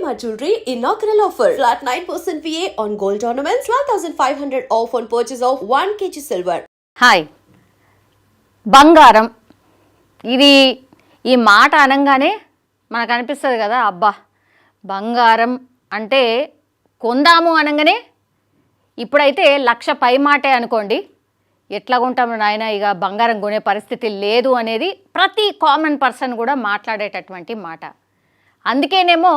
Shalimar Jewelry inaugural offer. Flat 9% VA on gold ornaments, 12,500 off on purchase of 1 kg silver. Hi బంగారం ఇది ఈ మాట అనగానే మనకు అనిపిస్తుంది కదా, అబ్బా బంగారం అంటే కొందాము అనగానే ఇప్పుడైతే 1,00,000 పై మాటే అనుకోండి. ఎట్లా కొంటాము నాయన, ఇక బంగారం కొనే పరిస్థితి లేదు అనేది ప్రతి కామన్ పర్సన్ కూడా మాట్లాడేటటువంటి మాట. అందుకేనేమో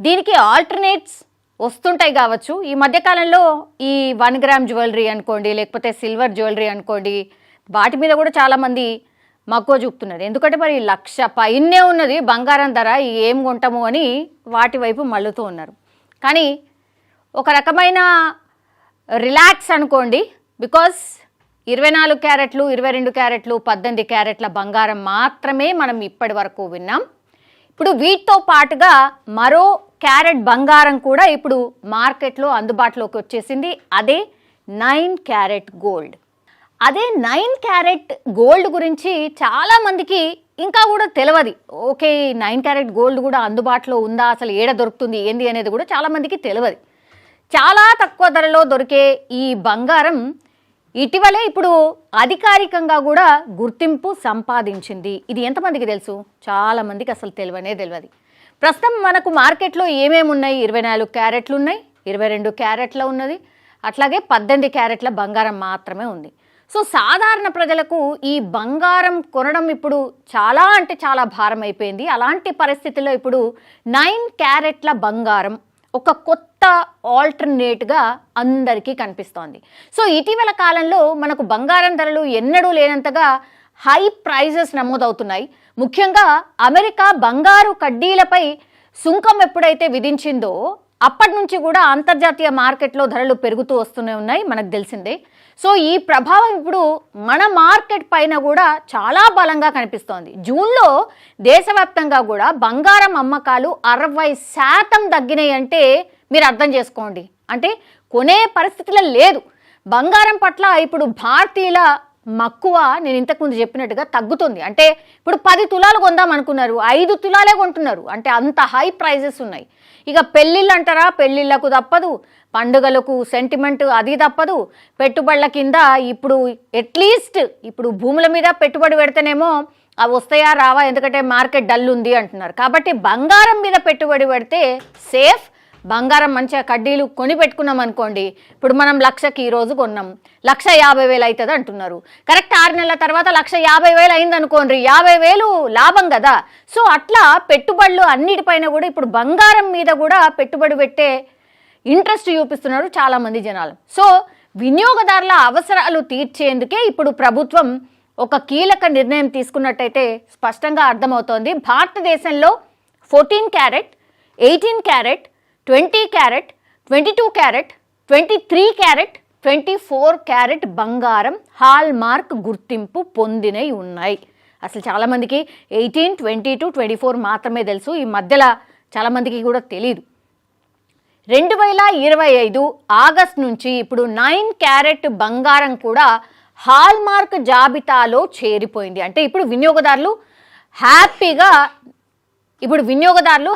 దీనికి ఆల్టర్నేట్స్ వస్తుంటాయి కావచ్చు. ఈ మధ్యకాలంలో ఈ 1 గ్రామ్ జ్యువెలరీ అనుకోండి, లేకపోతే సిల్వర్ జ్యువెలరీ అనుకోండి, వాటి మీద కూడా చాలామంది మక్కువ చూపుతున్నారు. ఎందుకంటే మరి 1,00,000 పైనే ఉన్నది బంగారం ధర, ఏం కొంటాము అని వాటి వైపు మళ్ళుతూ ఉన్నారు. కానీ ఒక రకమైన రిలాక్స్ అనుకోండి, బికాస్ 24 క్యారెట్లు, 22 క్యారెట్లు, 18 క్యారెట్ల బంగారం మాత్రమే మనం ఇప్పటి వరకు విన్నాం. ఇప్పుడు వీటితో పాటుగా మరో క్యారెట్ బంగారం కూడా ఇప్పుడు మార్కెట్లో అందుబాటులోకి వచ్చేసింది. అదే 9 క్యారెట్ గోల్డ్. అదే 9 క్యారెట్ గోల్డ్ గురించి చాలామందికి ఇంకా కూడా తెలియదు. ఓకే, 9 క్యారెట్ గోల్డ్ కూడా అందుబాటులో ఉందా, అసలు ఏడ దొరుకుతుంది ఏంది అనేది కూడా చాలామందికి తెలియదు. చాలా తక్కువ ధరలో దొరికే ఈ బంగారం ఇటీవలే ఇప్పుడు అధికారికంగా కూడా గుర్తింపు సంపాదించింది. ఇది ఎంతమందికి తెలుసు? చాలామందికి అసలు తెలియదు. ప్రస్తుతం మనకు మార్కెట్లో ఏమేమి ఉన్నాయి? 24 క్యారెట్లు ఉన్నాయి, 22 క్యారెట్ల ఉన్నది, అట్లాగే 18 క్యారెట్ల బంగారం మాత్రమే ఉంది. సో సాధారణ ప్రజలకు ఈ బంగారం కొనడం ఇప్పుడు చాలా అంటే చాలా భారం అయిపోయింది. అలాంటి పరిస్థితుల్లో ఇప్పుడు 9 క్యారెట్ల బంగారం ఒక కొత్త ఆల్టర్నేట్గా అందరికీ కనిపిస్తోంది. సో ఇటీవల కాలంలో మనకు బంగారం ధరలు ఎన్నడూ లేనంతగా హై ప్రైజెస్ నమోదవుతున్నాయి. ముఖ్యంగా అమెరికా బంగారు కడ్డీలపై సుంకం ఎప్పుడైతే విధించిందో అప్పటి నుంచి కూడా అంతర్జాతీయ మార్కెట్లో ధరలు పెరుగుతూ వస్తూనే ఉన్నాయి, మనకు తెలిసిందే. సో ఈ ప్రభావం ఇప్పుడు మన మార్కెట్ పైన కూడా చాలా బలంగా కనిపిస్తోంది. జూన్లో దేశవ్యాప్తంగా కూడా బంగారం అమ్మకాలు 60% తగ్గినాయి అంటే మీరు అర్థం చేసుకోండి. అంటే కొనే పరిస్థితిలో లేదు. బంగారం పట్ల ఇప్పుడు భారతీయుల మక్కువ నేను ఇంతకుముందు చెప్పినట్టుగా తగ్గుతుంది. అంటే ఇప్పుడు 10 తులాలు కొందాం అనుకున్నారు, 5 తులాలే కొంటున్నారు. అంటే అంత హై ప్రైజెస్ ఉన్నాయి. ఇక పెళ్ళిళ్ళు అంటారా, పెళ్ళిళ్ళకు తప్పదు, పండుగలకు సెంటిమెంట్ అది తప్పదు, పెట్టుబడుల కింద ఇప్పుడు అట్లీస్ట్ ఇప్పుడు భూముల మీద పెట్టుబడి పెడితేనేమో అవి వస్తాయా రావా, ఎందుకంటే మార్కెట్ డల్ ఉంది అంటున్నారు. కాబట్టి బంగారం మీద పెట్టుబడి పెడితే సేఫ్. బంగారం మంచిగా కడ్డీలు కొని పెట్టుకున్నాం అనుకోండి, ఇప్పుడు మనం 1,00,000కి ఈరోజు కొన్నాం, 1,50,000 అవుతుంది అంటున్నారు. కరెక్ట్ 6 నెలల తర్వాత 1,50,000 అయింది అనుకోండి, 50,000 లాభం కదా. సో అట్లా పెట్టుబడులు అన్నిటిపైన కూడా ఇప్పుడు బంగారం మీద కూడా పెట్టుబడి పెట్టే ఇంట్రెస్ట్ చూపిస్తున్నారు చాలామంది జనాలు. సో వినియోగదారుల అవసరాలు తీర్చేందుకే ఇప్పుడు ప్రభుత్వం ఒక కీలక నిర్ణయం తీసుకున్నట్టయితే స్పష్టంగా అర్థమవుతోంది. భారతదేశంలో 14 carrot, 18 carrot, 20 carrot, 22 carrot, 23 carrot, 24 carrot బంగారం హాల్ మార్క్ గుర్తింపు పొందినవి ఉన్నాయి. అసలు చాలామందికి 18, 22, 24 మాత్రమే తెలుసు. ఈ మధ్యలో చాలామందికి కూడా తెలియదు. 2025 ఆగస్టు నుంచి ఇప్పుడు 9 క్యారెట్ బంగారం కూడా హాల్ మార్క్ జాబితాలో చేరిపోయింది. అంటే ఇప్పుడు వినియోగదారులు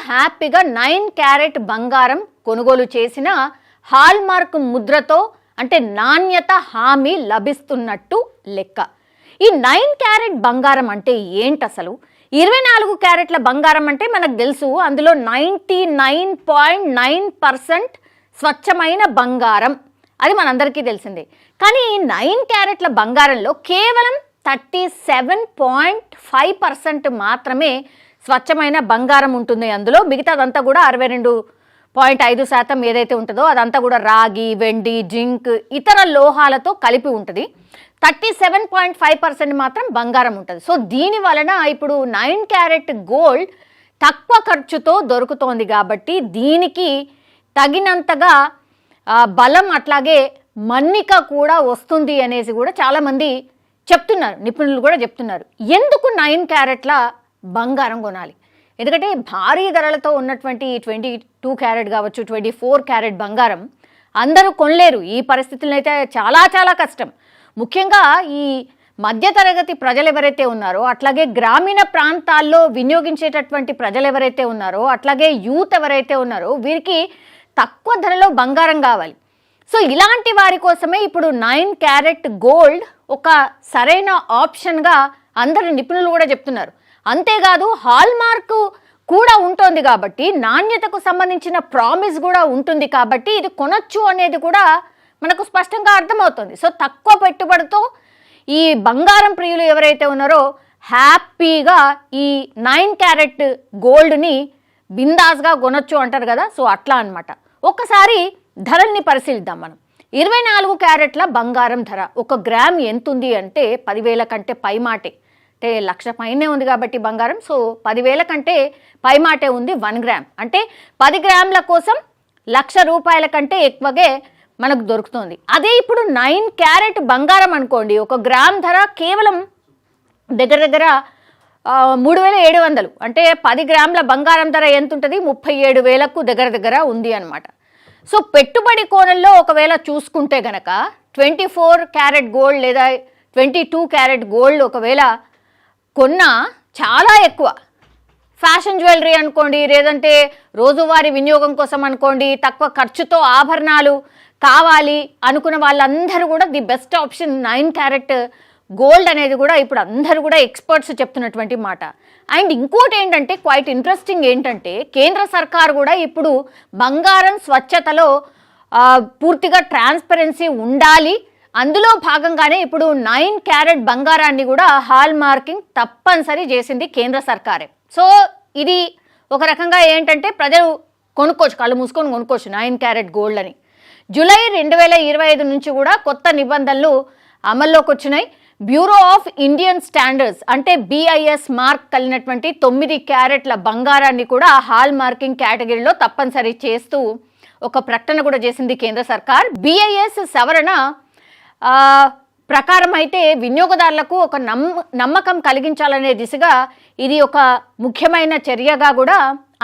హ్యాపీగా 9 క్యారెట్ బంగారం కొనుగోలు చేసిన హాల్ మార్క్ ముద్రతో అంటే నాణ్యత హామీ లభిస్తున్నట్టు లెక్క. ఈ 9 క్యారెట్ బంగారం అంటే ఏంటి అసలు? 24 క్యారెట్ల బంగారం అంటే మనకు తెలుసు, అందులో 99.9% స్వచ్ఛమైన బంగారం, అది మనందరికీ తెలిసిందే. కానీ ఈ 9 క్యారెట్ల బంగారంలో కేవలం 37.5% మాత్రమే స్వచ్ఛమైన బంగారం ఉంటుంది. అందులో మిగతాదంతా కూడా 62.5% ఏదైతే ఉంటుందో అదంతా కూడా రాగి, వెండి, జింక్, ఇతర లోహాలతో కలిపి ఉంటుంది. 37.5% మాత్రం బంగారం ఉంటుంది. సో దీని వలన ఇప్పుడు 9 క్యారెట్ గోల్డ్ తక్కువ ఖర్చుతో దొరుకుతోంది. కాబట్టి దీనికి తగినంతగా బలం అట్లాగే మన్నిక కూడా వస్తుంది అనేసి కూడా చాలామంది చెప్తున్నారు, నిపుణులు కూడా చెప్తున్నారు. ఎందుకు 9 క్యారెట్ల బంగారం కొనాలి? ఎందుకంటే భారీ ధరలతో ఉన్నటువంటి 22 క్యారెట్ కావచ్చు, 24 క్యారెట్ బంగారం అందరూ కొనలేరు. ఈ పరిస్థితులను అయితే చాలా చాలా కష్టం. ముఖ్యంగా ఈ మధ్యతరగతి ప్రజలు ఎవరైతే ఉన్నారో, అట్లాగే గ్రామీణ ప్రాంతాల్లో వినియోగించేటటువంటి ప్రజలు ఎవరైతే ఉన్నారో, అట్లాగే యూత్ ఎవరైతే ఉన్నారో వీరికి తక్కువ ధరలో బంగారం కావాలి. సో ఇలాంటి వారి కోసమే ఇప్పుడు 9 క్యారెట్ గోల్డ్ ఒక సరైన ఆప్షన్గా అందరు నిపుణులు కూడా చెప్తున్నారు. అంతేకాదు హాల్మార్క్ కూడా ఉంటుంది కాబట్టి, నాణ్యతకు సంబంధించిన ప్రామిస్ కూడా ఉంటుంది కాబట్టి ఇది కొనొచ్చు అనేది కూడా మనకు స్పష్టంగా అర్థమవుతుంది. సో తక్కువ పెట్టుబడితో ఈ బంగారం ప్రియులు ఎవరైతే ఉన్నారో హ్యాపీగా ఈ 9 క్యారెట్ గోల్డ్ని బిందాస్గా కొనొచ్చు అంటారు కదా, సో అట్లా అన్నమాట. ఒక్కసారి ధరల్ని పరిశీలిద్దాం మనం. 24 క్యారెట్ల బంగారం ధర 1 గ్రామ్ ఎంత ఉంది అంటే 10,000 కంటే పైమాటే, అంటే 1,00,000 పైనే ఉంది కాబట్టి బంగారం, సో 10,000 కంటే పైమాటే ఉంది 1 గ్రామ్. అంటే 10 గ్రాముల కోసం 1,00,000 రూపాయల కంటే ఎక్కువగే మనకు దొరుకుతుంది. అదే ఇప్పుడు 9 క్యారెట్ బంగారం అనుకోండి, 1 గ్రామ్ ధర కేవలం దగ్గర 3,700, అంటే 10 గ్రాముల బంగారం ధర ఎంత ఉంటుంది, 37,000కు దగ్గర ఉంది అనమాట. సో పెట్టుబడి కోణంలో ఒకవేళ చూసుకుంటే గనక 24 క్యారెట్ గోల్డ్ లేదా 22 క్యారెట్ గోల్డ్ ఒకవేళ కొన్నా చాలా ఎక్కువ. ఫ్యాషన్ జ్యువెలరీ అనుకోండి, లేదంటే రోజువారీ వినియోగం కోసం అనుకోండి, తక్కువ ఖర్చుతో ఆభరణాలు కావాలి అనుకున్న వాళ్ళందరూ కూడా the best option 9 carat gold అనేది కూడా ఇప్పుడు అందరూ కూడా ఎక్స్పర్ట్స్ చెప్తున్నటువంటి మాట. అండ్ ఇంకోటి ఏంటంటే క్వైట్ ఇంట్రెస్టింగ్ ఏంటంటే కేంద్ర సర్కార్ కూడా ఇప్పుడు బంగారం స్వచ్ఛతలో పూర్తిగా ట్రాన్స్పరెన్సీ ఉండాలి, అందులో భాగంగానే ఇప్పుడు 9 క్యారెట్ బంగారాన్ని కూడా హాల్ మార్కింగ్ తప్పనిసరి చేసింది కేంద్ర సర్కారే. సో ఇది ఒక రకంగా ఏంటంటే ప్రజలు కొనుక్కోవచ్చు, కళ్ళు మూసుకొని కొనుక్కోవచ్చు 9 క్యారెట్ గోల్డ్ అని. జూలై 2025 నుంచి కూడా కొత్త నిబంధనలు అమల్లోకి వచ్చినాయి. బ్యూరో ఆఫ్ ఇండియన్ స్టాండర్డ్స్ అంటే BIS మార్క్ కలిగినటువంటి 9 క్యారెట్ల బంగారాన్ని కూడా హాల్ మార్కింగ్ కేటగిరీలో తప్పనిసరి చేస్తూ ఒక ప్రకటన కూడా చేసింది కేంద్ర సర్కార్. BIS సవరణ ప్రకారం అయితే వినియోగదారులకు ఒక నమ్మకం కలిగించాలనే దిశగా ఇది ఒక ముఖ్యమైన చర్యగా కూడా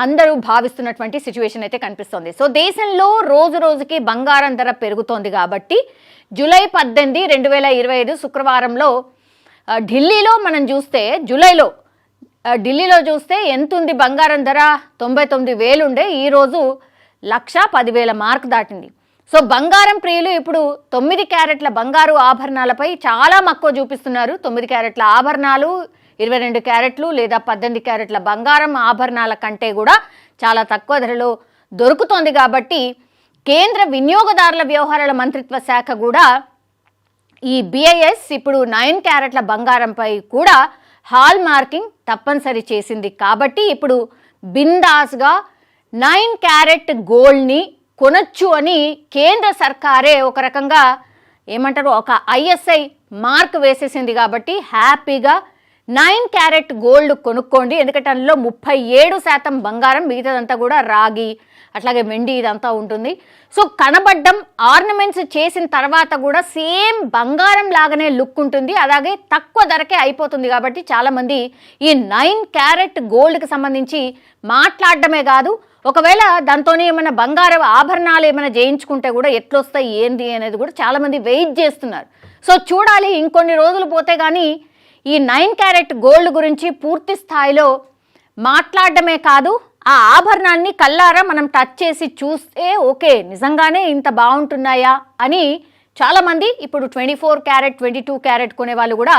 అందరూ భావిస్తున్నటువంటి సిచ్యువేషన్ అయితే కనిపిస్తోంది. సో దేశంలో రోజు రోజుకి బంగారం ధర పెరుగుతోంది కాబట్టి జూలై 18, 2025 శుక్రవారంలో ఢిల్లీలో మనం చూస్తే ఢిల్లీలో చూస్తే ఎంత ఉంది బంగారం ధర, 99,000 ఉండే, ఈరోజు 1,10,000 మార్క్ దాటింది. సో బంగారం ప్రియులు ఇప్పుడు 9 క్యారెట్ల బంగారు ఆభరణాలపై చాలా మక్కువ చూపిస్తున్నారు. 9 క్యారెట్ల ఆభరణాలు 22 క్యారెట్లు లేదా 18 క్యారెట్ల బంగారం ఆభరణాల కంటే కూడా చాలా తక్కువ ధరలో దొరుకుతోంది కాబట్టి కేంద్ర వినియోగదారుల వ్యవహారాల మంత్రిత్వ శాఖ కూడా ఈ BIS ఇప్పుడు 9 క్యారెట్ల బంగారంపై కూడా హాల్ మార్కింగ్ తప్పనిసరి చేసింది. కాబట్టి ఇప్పుడు బిందాస్గా 9 క్యారెట్ గోల్డ్ని కొనొచ్చు అని కేంద్ర సర్కారే ఒక రకంగా ఏమంటారు ఒక ISI మార్క్ వేసేసింది. కాబట్టి హ్యాపీగా 9 క్యారెట్ గోల్డ్ కొనుక్కోండి. ఎందుకంటే అందులో 37% బంగారం, మిగతాదంతా కూడా రాగి అట్లాగే వెండి ఇదంతా ఉంటుంది. సో కనబడ్డం ఆర్నమెంట్స్ చేసిన తర్వాత కూడా సేమ్ బంగారం లాగానే లుక్ ఉంటుంది, అలాగే తక్కువ ధరకే అయిపోతుంది. కాబట్టి చాలామంది ఈ 9 క్యారెట్ గోల్డ్కి సంబంధించి మాట్లాడడమే కాదు, ఒకవేళ దాంతోనే ఏమైనా బంగారం ఆభరణాలు ఏమైనా చేయించుకుంటే కూడా ఎట్లొస్తాయి ఏంది అనేది కూడా చాలామంది వెయిట్ చేస్తున్నారు. సో చూడాలి, ఇంకొన్ని రోజులు పోతే కానీ ఈ 9 క్యారెట్ గోల్డ్ గురించి పూర్తి స్థాయిలో మాట్లాడడమే కాదు, ఆ ఆభరణాన్ని కల్లారా మనం టచ్ చేసి చూస్తే ఓకే నిజంగానే ఇంత బాగుంటున్నాయా అని చాలామంది ఇప్పుడు 24 క్యారెట్ 22 క్యారెట్ కొనే వాళ్ళు కూడా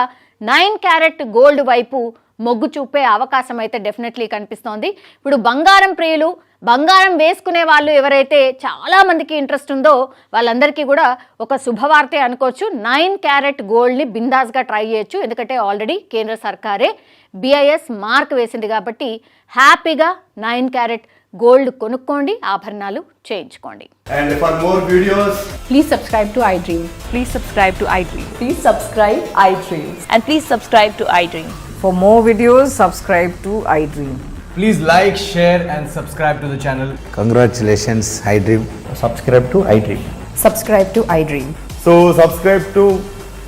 9 క్యారెట్ గోల్డ్ వైపు మొగ్గు చూపే అవకాశం అయితే డెఫినెట్లీ కనిపిస్తోంది. ఇప్పుడు బంగారం ప్రియులు, బంగారం వేసుకునే వాళ్ళు ఎవరైతే చాలా మందికి ఇంట్రెస్ట్ ఉందో వాళ్ళందరికీ కూడా ఒక శుభవార్తే అనుకోవచ్చు. 9 క్యారెట్ గోల్డ్ని బిందాస్గా ట్రై చేయొచ్చు. ఎందుకంటే ఆల్రెడీ కేంద్ర సర్కారే BIS మార్క్ వేసింది కాబట్టి హ్యాపీగా 9 క్యారెట్ గోల్డ్ కొనుక్కోండి, ఆభరణాలు చేయించుకోండి. And for more videos, Please subscribe to iDream. Please subscribe to iDream. Please subscribe iDream. And please subscribe to iDream. For more videos, subscribe to iDream. please like, share and subscribe to the channel. Congratulations, iDream. Subscribe to iDream. Subscribe to iDream. So subscribe to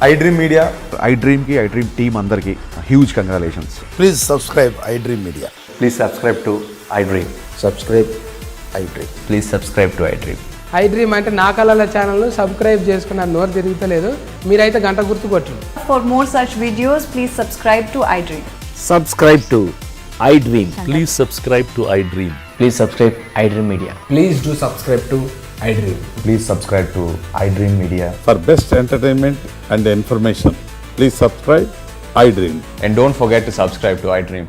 iDream Media. iDream की iDream team अंदर की huge congratulations. Please subscribe iDream Media. Please subscribe to iDream. Subscribe iDream. Please subscribe to iDream. I dream అంటే నా కళల ఛానల్ను subscribe చేసుకున్న నోరు తిరుగుతలేదు. మీరైతే గంట గుర్తు కొట్టండి. For more such videos, please subscribe to iDream. Subscribe to iDream. Please subscribe to iDream. Please subscribe iDream Media. Please do subscribe to iDream. Please subscribe to iDream Media. For best entertainment and information, please subscribe iDream. And don't forget to subscribe to iDream.